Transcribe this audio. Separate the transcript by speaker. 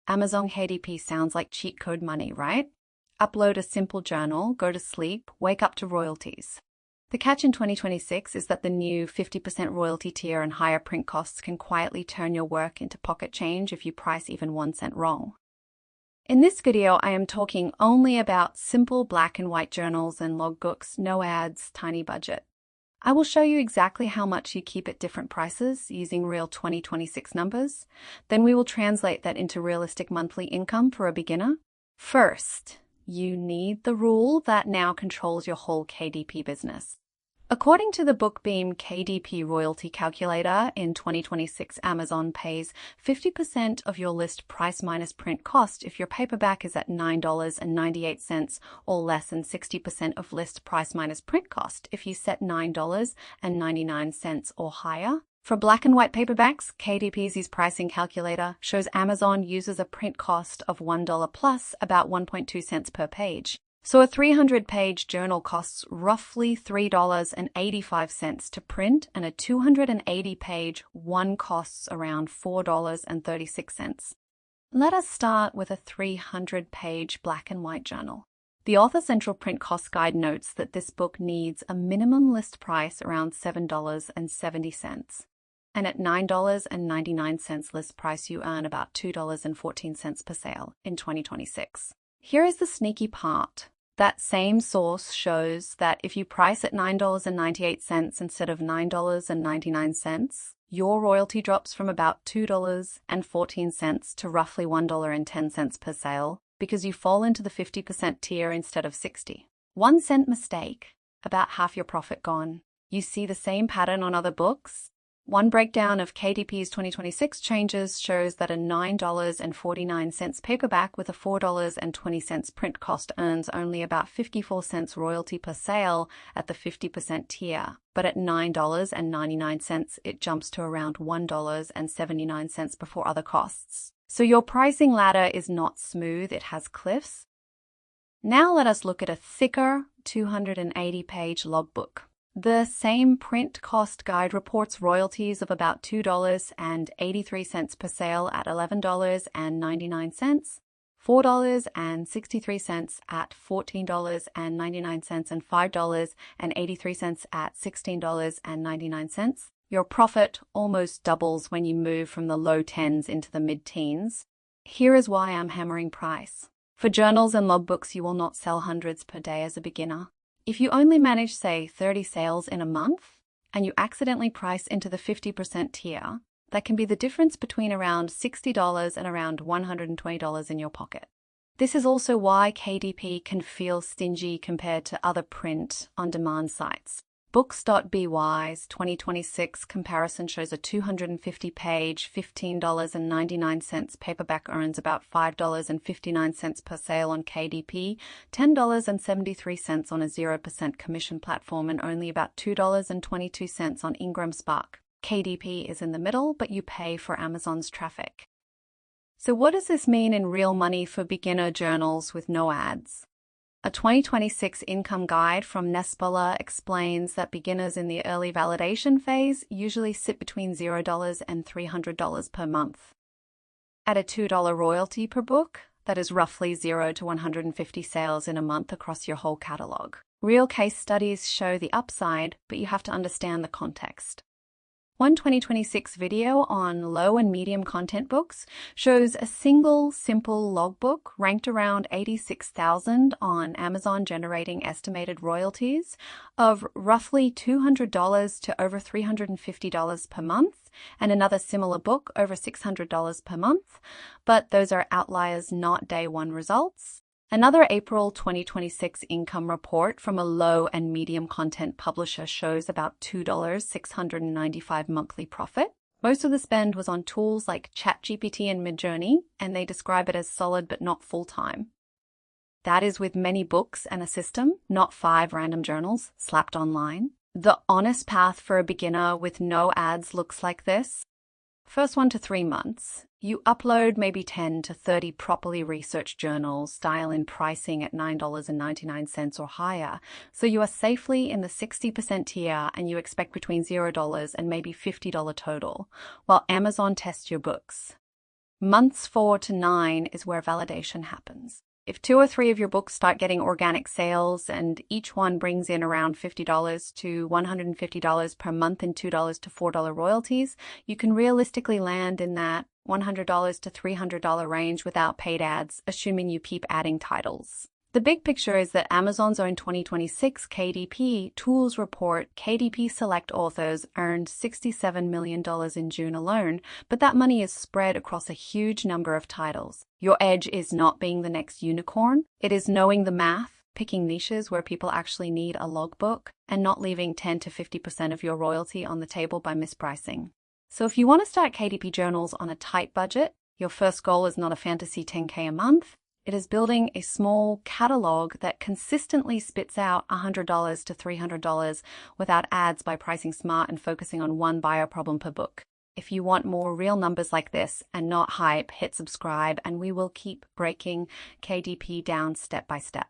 Speaker 1: Amazon KDP sounds like cheat code money, right? Upload a simple journal, go to sleep, wake up to royalties. The catch in 2026 is that the new 50% royalty tier and higher print costs can quietly turn your work into pocket change if you price even 1 cent wrong. In this video, I am talking only about simple black and white journals and logbooks, no ads, tiny budget. I will show you exactly how much you keep at different prices using real 2026 numbers. Then we will translate that into realistic monthly income for a beginner. First, you need the rule that now controls your whole KDP business. According to the BookBeam KDP royalty calculator, in 2026, Amazon pays 50% of your list price minus print cost if your paperback is at $9.98 or less than 60% of list price minus print cost if you set $9.99 or higher. For black and white paperbacks, KDP's pricing calculator shows Amazon uses a print cost of $1 plus about 1.2 cents per page. So a 300-page journal costs roughly $3.85 to print, and a 280-page one costs around $4.36. Let us start with a 300-page black and white journal. The Author Central Print Cost Guide notes that this book needs a minimum list price around $7.70. And at $9.99 list price, you earn about $2.14 per sale in 2026. Here is the sneaky part. That same source shows that if you price at $9.98 instead of $9.99, your royalty drops from about $2.14 to roughly $1.10 per sale because you fall into the 50% tier instead of 60. 1 cent mistake, about half your profit gone. You see the same pattern on other books? One breakdown of KDP's 2026 changes shows that a $9.49 paperback with a $4.20 print cost earns only about 54 cents royalty per sale at the 50% tier, but at $9.99 it jumps to around $1.79 before other costs. So your pricing ladder is not smooth, it has cliffs. Now let us look at a thicker 280-page logbook. The same print cost guide reports royalties of about $2.83 per sale at $11.99, $4.63 at $14.99, and $5.83 at $16.99. Your profit almost doubles when you move from the low tens into the mid-teens. Here is why I'm hammering price. For journals and logbooks, you will not sell hundreds per day as a beginner. If you only manage, say, 30 sales in a month, and you accidentally price into the 50% tier, that can be the difference between around $60 and around $120 in your pocket. This is also why KDP can feel stingy compared to other print-on-demand sites. Books.by's 2026 comparison shows a 250-page, $15.99 paperback earns about $5.59 per sale on KDP, $10.73 on a 0% commission platform, and only about $2.22 on Ingram Spark. KDP is in the middle, but you pay for Amazon's traffic. So what does this mean in real money for beginner journals with no ads? A 2026 income guide from Nespala explains that beginners in the early validation phase usually sit between $0 and $300 per month. At a $2 royalty per book, that is roughly 0 to 150 sales in a month across your whole catalog. Real case studies show the upside, but you have to understand the context. One 2026 video on low and medium content books shows a single, simple logbook ranked around 86,000 on Amazon, generating estimated royalties of roughly $200 to over $350 per month, and another similar book over $600 per month, but those are outliers, not day one results. Another April 2026 income report from a low and medium content publisher shows about $2,695 monthly profit. Most of the spend was on tools like ChatGPT and Midjourney, and they describe it as solid but not full-time. That is with many books and a system, not 5 random journals slapped online. The honest path for a beginner with no ads looks like this. First 1 to 3 months. You upload maybe 10 to 30 properly researched journals, dial in pricing at $9.99 or higher, so you are safely in the 60% tier and you expect between $0 and maybe $50 total, while Amazon tests your books. Months 4 to 9 is where validation happens. If 2 or 3 of your books start getting organic sales and each one brings in around $50 to $150 per month in $2 to $4 royalties, you can realistically land in that $100 to $300 range without paid ads, assuming you keep adding titles. The big picture is that Amazon's own 2026 KDP tools report KDP Select authors earned $67 million in June alone, but that money is spread across a huge number of titles. Your edge is not being the next unicorn. It is knowing the math, picking niches where people actually need a logbook, and not leaving 10 to 50% of your royalty on the table by mispricing. So if you want to start KDP journals on a tight budget, your first goal is not a fantasy 10K a month. It is building a small catalog that consistently spits out $100 to $300 without ads by pricing smart and focusing on one buyer problem per book. If you want more real numbers like this and not hype, hit subscribe and we will keep breaking KDP down step by step.